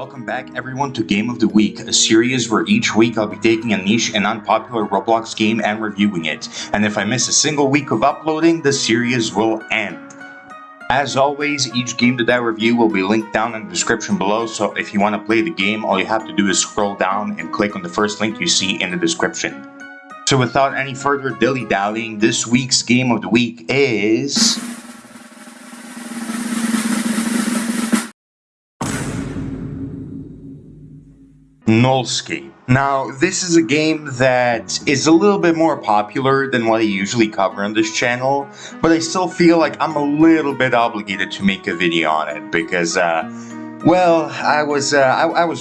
Welcome back everyone to Game of the Week, a series where each week I'll be taking a niche and unpopular Roblox game and reviewing it. And if I miss a single week of uploading, the series will end. As always, each game that I review will be linked down in the description below, so if you want to play the game, all you have to do is scroll down and click on the first link you see in the description. So without any further dilly-dallying, this week's Game of the Week is... Nullscape. Now, this is a game that is a little bit more popular than what I usually cover on this channel, but I still feel like I'm a little bit obligated to make a video on it because, well, I was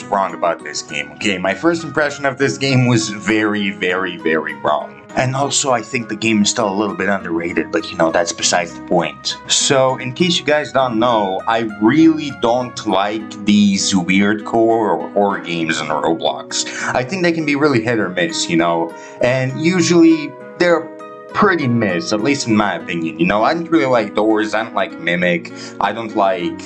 wrong about this game, okay? My first impression of this game was very wrong. And also, I think the game is still a little bit underrated, but you know, that's besides the point. So, in case you guys don't know, I really don't like these weird core or horror games in Roblox. I think they can be really hit or miss, you know, and usually they're pretty miss, at least in my opinion, you know. I don't really like Doors, I don't like Mimic, I don't like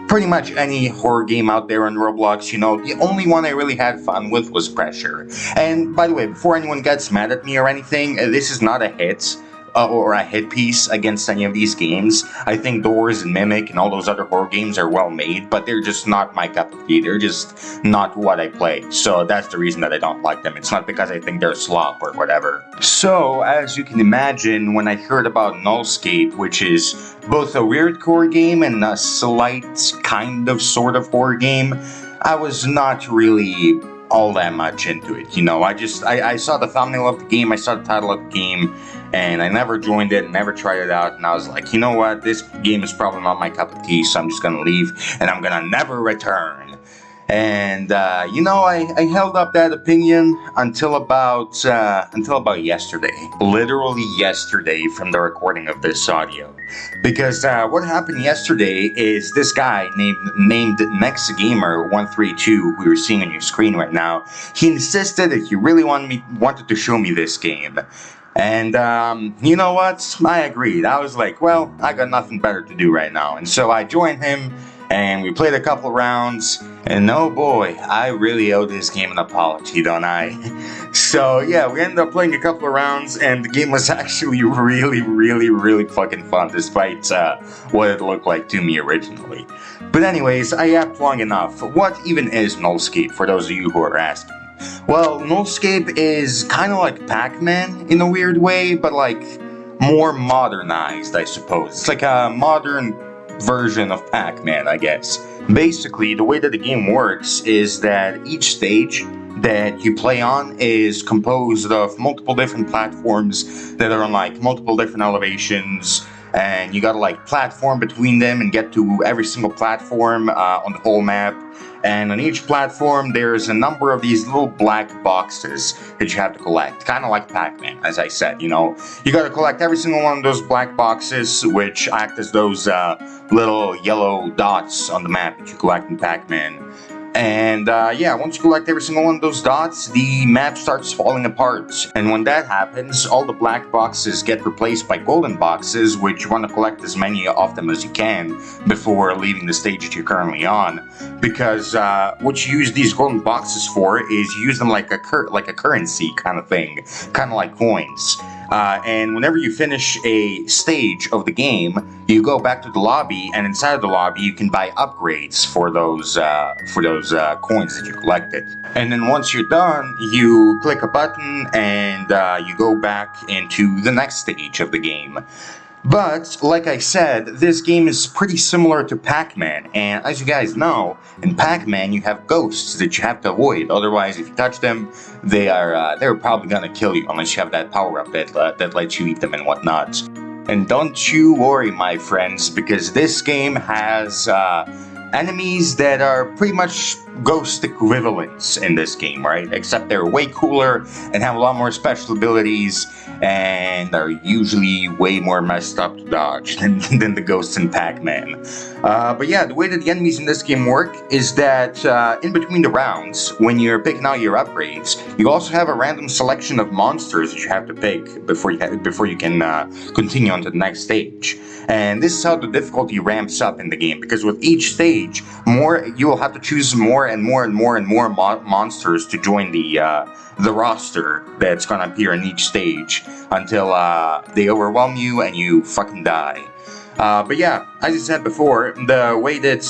pretty much any horror game out there on Roblox, you know. The only one I really had fun with was Pressure. And by the way, before anyone gets mad at me or anything, this is not a hit or a hit piece against any of these games. I think Doors and Mimic and all those other horror games are well made, but they're just not my cup of tea. They're just not what I play. So that's the reason that I don't like them. It's not because I think they're slop or whatever. So, as you can imagine, when I heard about Nullscape, which is both a weird core game and a slight kind of sort of horror game, I was not really all that much into it, you know. I saw the thumbnail of the game, I saw the title of the game, and I never joined it, never tried it out, and I was like, you know what, this game is probably not my cup of tea, so I'm just gonna leave, and I'm gonna never return. And, you know, I held up that opinion until about yesterday. Literally yesterday from the recording of this audio. Because, what happened yesterday is this guy named NextGamer132, who you're seeing on your screen right now, he insisted that he really wanted to show me this game. And, you know what? I agreed. I was like, well, I got nothing better to do right now. And so I joined him, and we played a couple rounds, and oh boy, I really owe this game an apology, don't I? So yeah, we ended up playing a couple of rounds, and the game was actually really fucking fun, despite what it looked like to me originally. But anyways, I yapped long enough. What even is Nullscape, for those of you who are asking? Well, Nullscape is kind of like Pac-Man in a weird way, but like more modernized, I suppose. It's like a modern version of Pac-Man, I guess. Basically, the way that the game works is that each stage that you play on is composed of multiple different platforms that are on like multiple different elevations, and you gotta like platform between them and get to every single platform on the whole map. And on each platform, there's a number of these little black boxes that you have to collect. Kind of like Pac-Man, as I said, you know. You gotta collect every single one of those black boxes, which act as those little yellow dots on the map that you collect in Pac-Man. And yeah, once you collect every single one of those dots, the map starts falling apart. And when that happens, all the black boxes get replaced by golden boxes, which you want to collect as many of them as you can before leaving the stage that you're currently on. Because what you use these golden boxes for is you use them like a currency kind of thing, kind of like coins. And whenever you finish a stage of the game, you go back to the lobby, and inside of the lobby you can buy upgrades for those coins that you collected. And then once you're done, you click a button and you go back into the next stage of the game. But, like I said, this game is pretty similar to Pac-Man, and as you guys know, in Pac-Man you have ghosts that you have to avoid. Otherwise, if you touch them, they're probably gonna kill you, unless you have that power-up that lets you eat them and whatnot. And don't you worry, my friends, because this game has enemies that are pretty much ghost equivalents in this game, right? Except they're way cooler and have a lot more special abilities and are usually way more messed up to dodge than the ghosts in Pac-Man. But yeah, the way that the enemies in this game work is that in between the rounds, when you're picking out your upgrades, you also have a random selection of monsters that you have to pick before you can continue on to the next stage. And this is how the difficulty ramps up in the game, because with each stage, stage. You will have to choose more and more and more and more monsters to join the roster that's gonna appear in each stage until they overwhelm you and you fucking die. But yeah, as I said before, the way that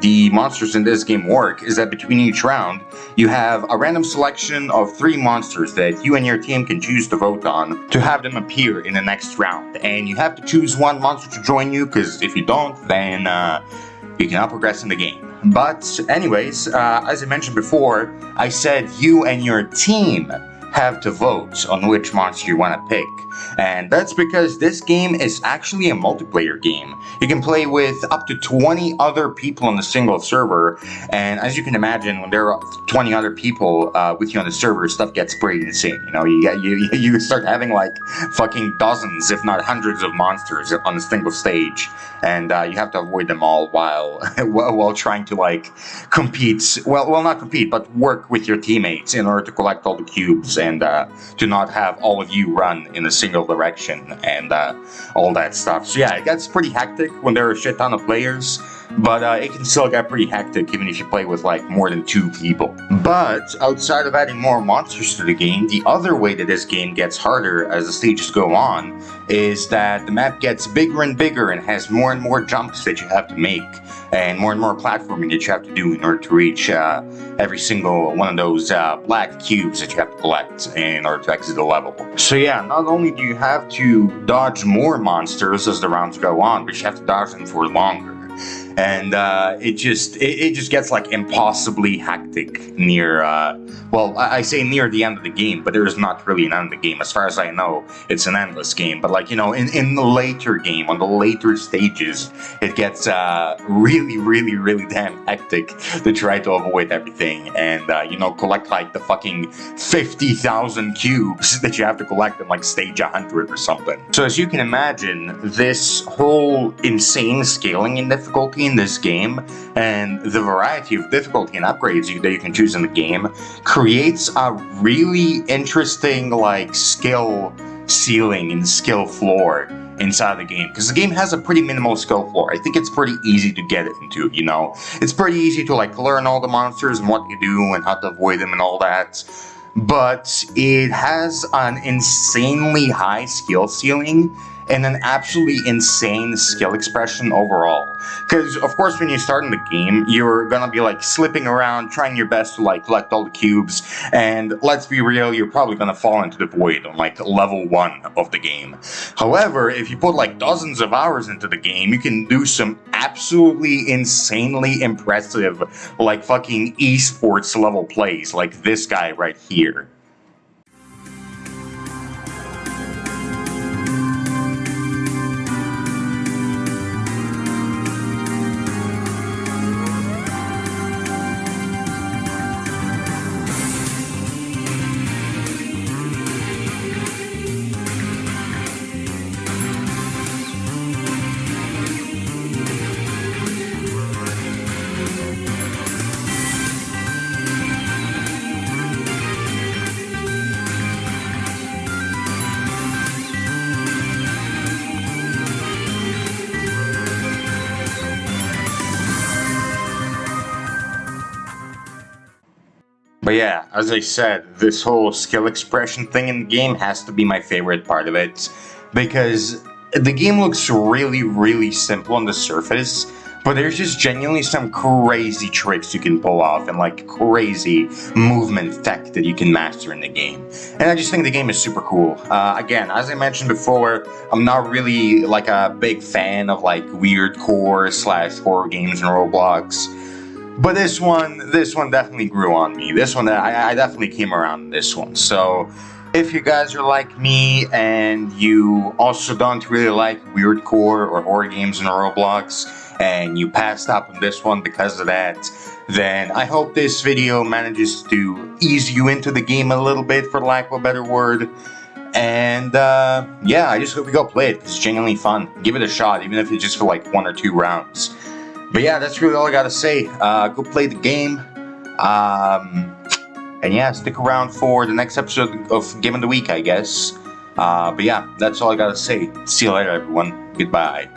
the monsters in this game work is that between each round, you have a random selection of 3 monsters that you and your team can choose to vote on to have them appear in the next round. And you have to choose one monster to join you, because if you don't, then you cannot progress in the game. But anyways, as I mentioned before, I said you and your team have to vote on which monster you want to pick. And that's because this game is actually a multiplayer game. You can play with up to 20 other people on a single server, and as you can imagine, when there are 20 other people with you on the server, stuff gets pretty insane. You know, you start having like fucking dozens, if not hundreds of monsters on a single stage, and you have to avoid them all while trying to like compete. Well, not compete, but work with your teammates in order to collect all the cubes and to not have all of you run in a single direction and all that stuff. So yeah, it gets pretty hectic when there are a shit ton of players, but it can still get pretty hectic even if you play with like more than 2 people. But outside of adding more monsters to the game, the other way that this game gets harder as the stages go on is that the map gets bigger and bigger and has more and more jumps that you have to make and more platforming that you have to do in order to reach every single one of those black cubes that you have to collect in order to exit the level. So yeah, not only do you have to dodge more monsters as the rounds go on, but you have to dodge them for longer. And it just gets like impossibly hectic near, I say near the end of the game, but there is not really an end of the game. As far as I know, it's an endless game. But like, you know, in the later game, on the later stages, it gets really damn hectic to try to avoid everything and, you know, collect like the fucking 50,000 cubes that you have to collect in like stage 100 or something. So as you can imagine, this whole insane scaling in difficulty in this game and the variety of difficulty and upgrades that you can choose in the game creates a really interesting like skill ceiling and skill floor inside the game, because the game has a pretty minimal skill floor. I think it's pretty easy to get into, you know. It's pretty easy to like learn all the monsters and what you do and how to avoid them and all that. But it has an insanely high skill ceiling and an absolutely insane skill expression overall. Because, of course, when you start in the game, you're gonna be, like, slipping around, trying your best to, like, collect all the cubes, and let's be real, you're probably gonna fall into the void on, like, level 1 of the game. However, if you put, like, dozens of hours into the game, you can do some absolutely insanely impressive, like, fucking esports level plays, like this guy right here. But yeah, as I said, this whole skill expression thing in the game has to be my favorite part of it, because the game looks really simple on the surface, but there's just genuinely some crazy tricks you can pull off and like crazy movement tech that you can master in the game. And I just think the game is super cool. Again, as I mentioned before, I'm not really like a big fan of like weird core / horror games in Roblox. But this one definitely grew on me. This one, I definitely came around this one. So, if you guys are like me and you also don't really like weird core or horror games in Roblox, and you passed up on this one because of that, then I hope this video manages to ease you into the game a little bit, for lack of a better word. And yeah, I just hope you go play it, because it's genuinely fun. Give it a shot, even if it's just for like 1 or 2 rounds. But yeah, that's really all I gotta say. Go play the game. And yeah, stick around for the next episode of Game of the Week, I guess. But yeah, that's all I gotta say. See you later, everyone. Goodbye.